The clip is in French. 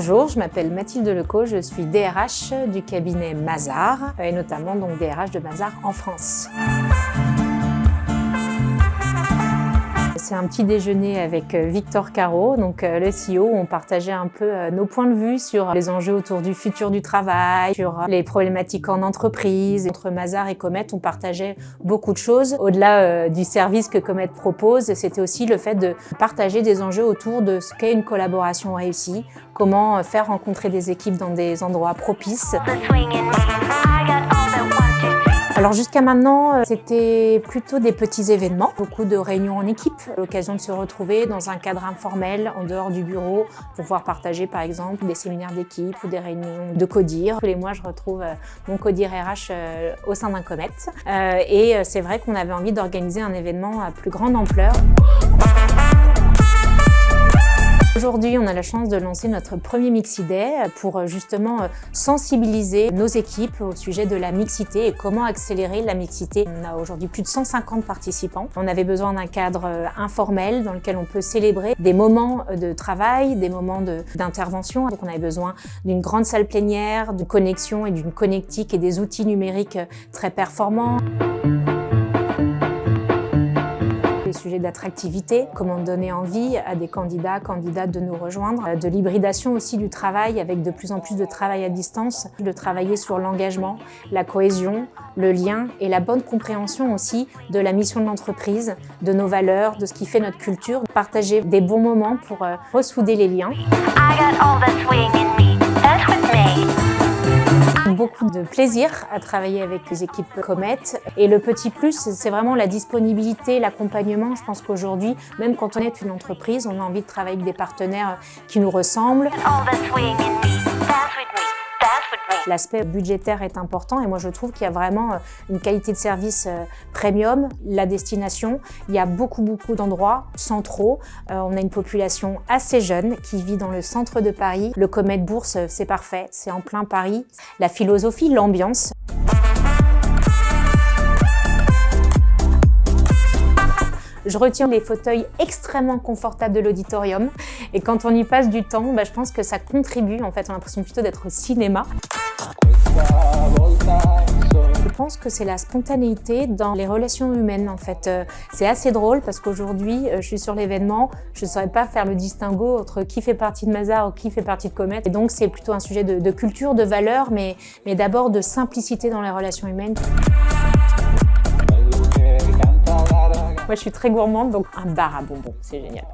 Bonjour, je m'appelle Mathilde Lecaux, je suis DRH du cabinet Mazars et notamment donc DRH de Mazars en France. C'est un petit déjeuner avec Victor Caro, donc le CEO, où on partageait un peu nos points de vue sur les enjeux autour du futur du travail, sur les problématiques en entreprise. Entre Mazars et Comet, on partageait beaucoup de choses. Au-delà du service que Comet propose, c'était aussi le fait de partager des enjeux autour de ce qu'est une collaboration réussie, comment faire rencontrer des équipes dans des endroits propices. Alors jusqu'à maintenant, c'était plutôt des petits événements, beaucoup de réunions en équipe, l'occasion de se retrouver dans un cadre informel, en dehors du bureau, pour pouvoir partager par exemple des séminaires d'équipe ou des réunions de CODIR. Tous les mois, je retrouve mon CODIR RH au sein d'un Comet. Et c'est vrai qu'on avait envie d'organiser un événement à plus grande ampleur. Aujourd'hui, on a la chance de lancer notre premier Mixi Day pour justement sensibiliser nos équipes au sujet de la mixité et comment accélérer la mixité. On a aujourd'hui plus de 150 participants. On avait besoin d'un cadre informel dans lequel on peut célébrer des moments de travail, des moments d'intervention. Donc on avait besoin d'une grande salle plénière, de connexion et d'une connectique et des outils numériques très performants. Les sujets d'attractivité, comment donner envie à des candidates de nous rejoindre, de l'hybridation aussi du travail avec de plus en plus de travail à distance, de travailler sur l'engagement, la cohésion, le lien et la bonne compréhension aussi de la mission de l'entreprise, de nos valeurs, de ce qui fait notre culture, partager des bons moments pour ressouder les liens. Beaucoup de plaisir à travailler avec les équipes Comet. Et le petit plus, c'est vraiment la disponibilité, l'accompagnement. Je pense qu'aujourd'hui, même quand on est une entreprise, on a envie de travailler avec des partenaires qui nous ressemblent. L'aspect budgétaire est important et moi je trouve qu'il y a vraiment une qualité de service premium. La destination, il y a beaucoup d'endroits centraux. On a une population assez jeune qui vit dans le centre de Paris. Le Comet Bourse, c'est parfait, c'est en plein Paris. La philosophie, l'ambiance. Je retiens les fauteuils extrêmement confortables de l'auditorium et quand on y passe du temps, je pense que ça contribue. En fait, on a l'impression plutôt d'être au cinéma. Je pense que c'est la spontanéité dans les relations humaines. En fait, c'est assez drôle parce qu'aujourd'hui, je suis sur l'événement, je ne saurais pas faire le distinguo entre qui fait partie de Mazars ou qui fait partie de Comet. Et donc, c'est plutôt un sujet de culture, de valeur, mais d'abord de simplicité dans les relations humaines. Moi, je suis très gourmande, donc un bar à bonbons, c'est génial.